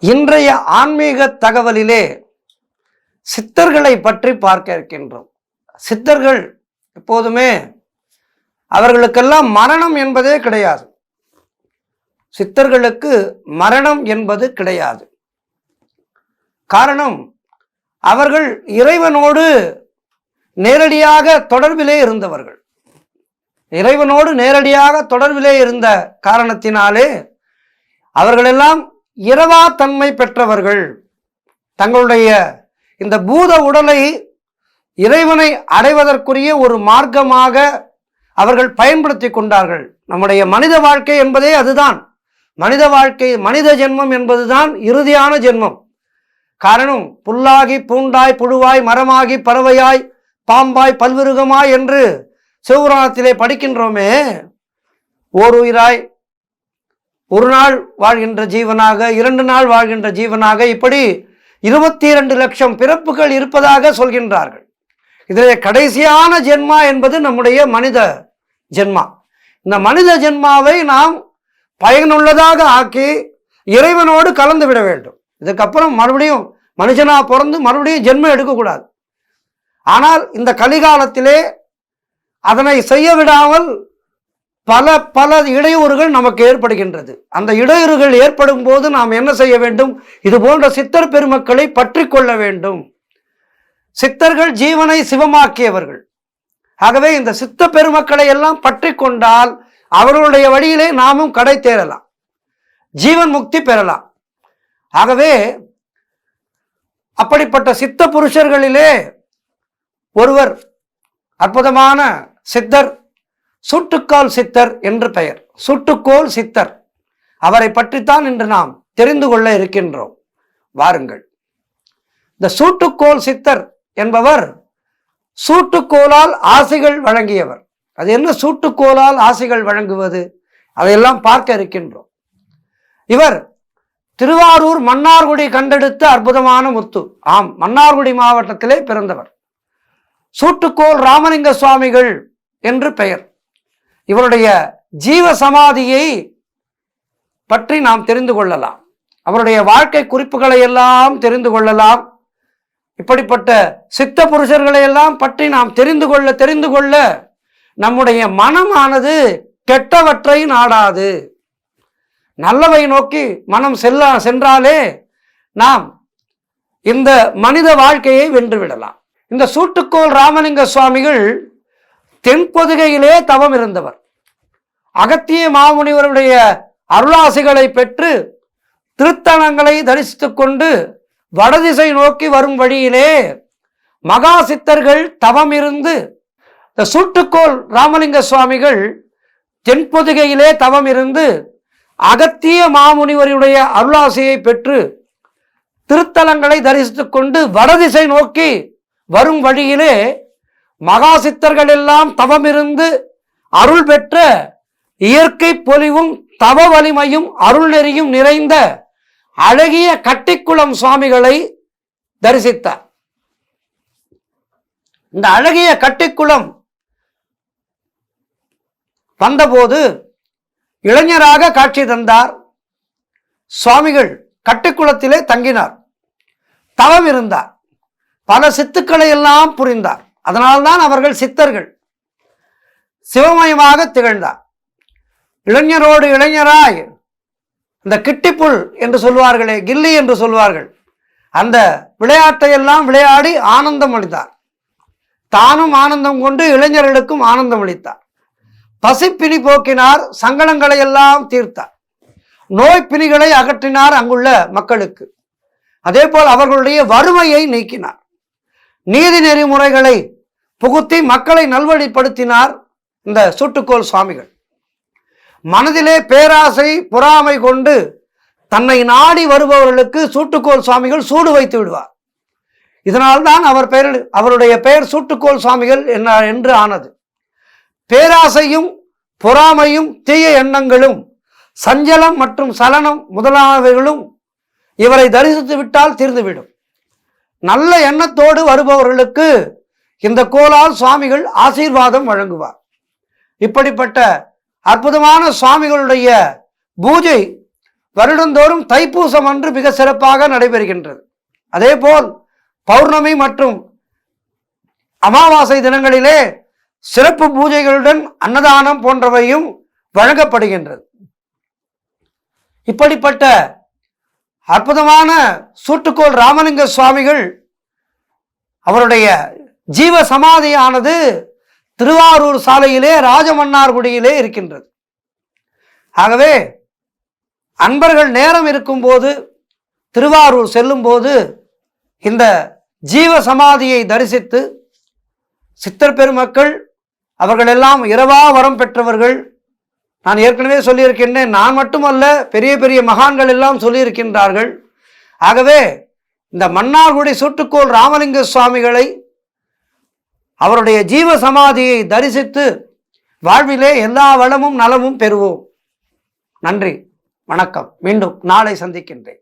இன்றைய ஆன்மீக தகவலிலே சித்தர்களை பற்றி பார்க்க இருக்கின்றோம். சித்தர்கள் எப்போதுமே அவர்களுக்கெல்லாம் மரணம் என்பதே கிடையாது. சித்தர்களுக்கு மரணம் என்பது கிடையாது. காரணம், அவர்கள் இறைவனோடு நேரடியாக தொடர்பிலே இருந்தவர்கள். இறைவனோடு நேரடியாக தொடர்பிலே இருந்த காரணத்தினாலே அவர்களெல்லாம் இரவா தன்மை பெற்றவர்கள். தங்களுடைய இந்த பூத உடலை இறைவனை அடைவதற்குரிய ஒரு மார்க்கமாக அவர்கள் பயன்படுத்தி கொண்டார்கள். நம்முடைய மனித வாழ்க்கை என்பதே அதுதான். மனித வாழ்க்கை, மனித ஜென்மம் என்பதுதான் இறுதியான ஜென்மம். காரணம், புல்லாகி பூண்டாய் புழுவாய் மரமாகி பறவையாய் பாம்பாய் பல்விருகமாய் என்று சிவபுராணத்திலே படிக்கின்றோமே. ஓர் உயிராய் ஒரு நாள் வாழ்கின்ற ஜீவனாக, 2 நாள் வாழ்கின்ற ஜீவனாக, இப்படி 22 லட்சம் பிறப்புகள் இருப்பதாக சொல்கின்றார்கள். இதிலே கடைசியான ஜென்மா என்பது நம்முடைய மனித ஜென்மா. இந்த மனித ஜென்மாவை நாம் பயனுள்ளதாக ஆக்கி இறைவனோடு கலந்து விட வேண்டும். இதுக்கப்புறம் மறுபடியும் மனுஷனா பிறந்து மறுபடியும் ஜென்மம் எடுக்கக்கூடாது. ஆனால் இந்த கலிகாலத்திலே அதனை செய்ய விடாமல் பல இடையூறுகள் நமக்கு ஏற்படுகின்றது. அந்த இடையூறுகள் ஏற்படும் போது நாம் என்ன செய்ய வேண்டும்? இது போன்ற சித்தர் பெருமக்களை பற்றி கொள்ள வேண்டும். சித்தர்கள் ஜீவனை சிவமாக்கியவர்கள். ஆகவே இந்த சித்த பெருமக்களை எல்லாம் பற்றி கொண்டால் அவர்களுடைய வழியிலே நாமும் கடை தேரலாம், ஜீவன் முக்தி பெறலாம். ஆகவே அப்படிப்பட்ட சித்த புருஷர்களிலே ஒருவர் அற்புதமான சித்தர், சூட்டுக்கோல் சித்தர் என்று பெயர். சூட்டுக்கோல் சித்தர், அவரை பற்றித்தான் இன்று நாம் தெரிந்து கொள்ள இருக்கின்றோம். வாருங்கள். இந்த சூட்டுக்கோல் சித்தர் என்பவர் சூட்டுக்கோலால் ஆசைகள் வழங்கியவர். அது என்ன சூட்டுக்கோலால் ஆசைகள் வழங்குவது? அதையெல்லாம் பார்க்க இருக்கின்றோம். இவர் திருவாரூர் மன்னார்குடி கண்டெடுத்த அற்புதமான முத்து. ஆம், மன்னார்குடி மாவட்டத்திலே பிறந்தவர். சூட்டுக்கோல் ராமலிங்க சுவாமிகள் என்று பெயர். இவருடைய ஜீவ சமாதியை பற்றி நாம் தெரிந்து கொள்ளலாம். அவருடைய வாழ்க்கை குறிப்புகளை எல்லாம் தெரிந்து கொள்ளலாம். இப்படிப்பட்ட சித்த புருஷர்களை எல்லாம் பற்றி நாம் தெரிந்து கொள்ள நம்முடைய மனமானது கெட்டவற்றை நாடாது. நல்லவை நோக்கி மனம் சென்றாலே நாம் இந்த மனித வாழ்க்கையை வென்றுவிடலாம். இந்த சூட்டுக்கோல் ராமலிங்க சுவாமிகள் தென்பொதுகையிலே தவம் இருந்தவர். அகத்திய மாமுனிவருடைய அருளாசிகளை பெற்று திருத்தலங்களை தரிசித்துக் கொண்டு வடதிசை நோக்கி வரும் வழியிலே மகா சித்தர்கள் தவம் இருந்து, இந்த சூட்டுக்கோல் ராமலிங்க சுவாமிகள் தென்பொதுகையிலே தவம் இருந்து அகத்திய மாமுனிவருடைய அருளாசியை பெற்று திருத்தலங்களை தரிசித்துக் கொண்டு வடதிசை நோக்கி வரும் வழியிலே மகா சித்தர்கள் எல்லாம் தவமிருந்து அருள் பெற்ற இயற்கை பொலிவும் தவ வலிமையும் அருள் நெறியும் நிறைந்த அழகிய கட்டிக்குளம் சுவாமிகளை தரிசித்தார். இந்த அழகிய கட்டிக்குளம் வந்தபோது இளைஞராக காட்சி தந்தார். சுவாமிகள் கட்டிக்குளத்திலே தங்கினார், தவம் இருந்தார், பல சித்துக்களை எல்லாம் புரிந்தார். அதனால்தான் அவர்கள் சித்தர்கள். சிவமயமாக திகழ்ந்தார். இளைஞரோடு இளைஞராய் இந்த கிட்டிப்புல் என்று சொல்வார்களே, கில்லி என்று சொல்வார்கள், அந்த விளையாட்டை எல்லாம் விளையாடி ஆனந்தம் அளித்தார். தானும் ஆனந்தம் கொண்டு இளைஞர்களுக்கும் ஆனந்தம் அளித்தார். பசிப்பினி போக்கினார், சங்கடங்களை எல்லாம் தீர்த்தார், நோய் பிணிகளை அகற்றினார் அங்குள்ள மக்களுக்கு. அதே போல் அவர்களுடைய வறுமையை நீக்கினார். நீதி நெறிமுறைகளை புகுத்தி மக்களை நல்வழிப்படுத்தினார் இந்த சூட்டுக்கோல் சுவாமிகள். மனதிலே பேராசை பொறாமை கொண்டு தன்னை நாடி வருபவர்களுக்கு சூட்டுக்கோல் சுவாமிகள் சூடு வைத்து விடுவார். இதனால்தான் அவருடைய பெயர் சூட்டுக்கோல் சுவாமிகள் என்று ஆனது. பேராசையும் பொறாமையும் தீய எண்ணங்களும் சஞ்சலம் மற்றும் சலனம் முதலானவைகளும் இவரை தரிசித்து விட்டால் தீர்ந்துவிடும். நல்ல எண்ணத்தோடு வருபவர்களுக்கு இந்த கோலால் சுவாமிகள் ஆசீர்வாதம் வழங்குவார். இப்படிப்பட்ட அற்புதமான சுவாமிகளுடைய பூஜை வருடந்தோறும் தைப்பூசம் அன்று மிக சிறப்பாக நடைபெறுகின்றது. அதேபோல் பௌர்ணமி மற்றும் அமாவாசை தினங்களிலே சிறப்பு பூஜைகளுடன் அன்னதானம் போன்றவையும் வழங்கப்படுகின்றது. இப்படிப்பட்ட அற்புதமான சூட்டுக்கோள் ராமலிங்க சுவாமிகள் அவருடைய ஜீவ சமாதியானது திருவாரூர் சாலையிலே ராஜமன்னார்குடியிலே இருக்கின்றது. ஆகவே அன்பர்கள் நேரம் இருக்கும்போது திருவாரூர் செல்லும் போது இந்த ஜீவ சமாதியை தரிசித்து, சித்தர் பெருமக்கள் அவர்கள் எல்லாம் இரவா வரம் பெற்றவர்கள். நான் ஏற்கனவே சொல்லியிருக்கின்றேன், நான் மட்டுமல்ல, பெரிய பெரிய மகான்கள் எல்லாம் சொல்லியிருக்கின்றார்கள். ஆகவே இந்த மன்னார்குடி சூட்டுக்கோள் ராமலிங்க சுவாமிகளை அவருடைய ஜீவ சமாதியை தரிசித்து வாழ்விலே எல்லா வளமும் நலமும் பெறுவோம். நன்றி, வணக்கம். மீண்டும் நாளை சந்திக்கின்றேன்.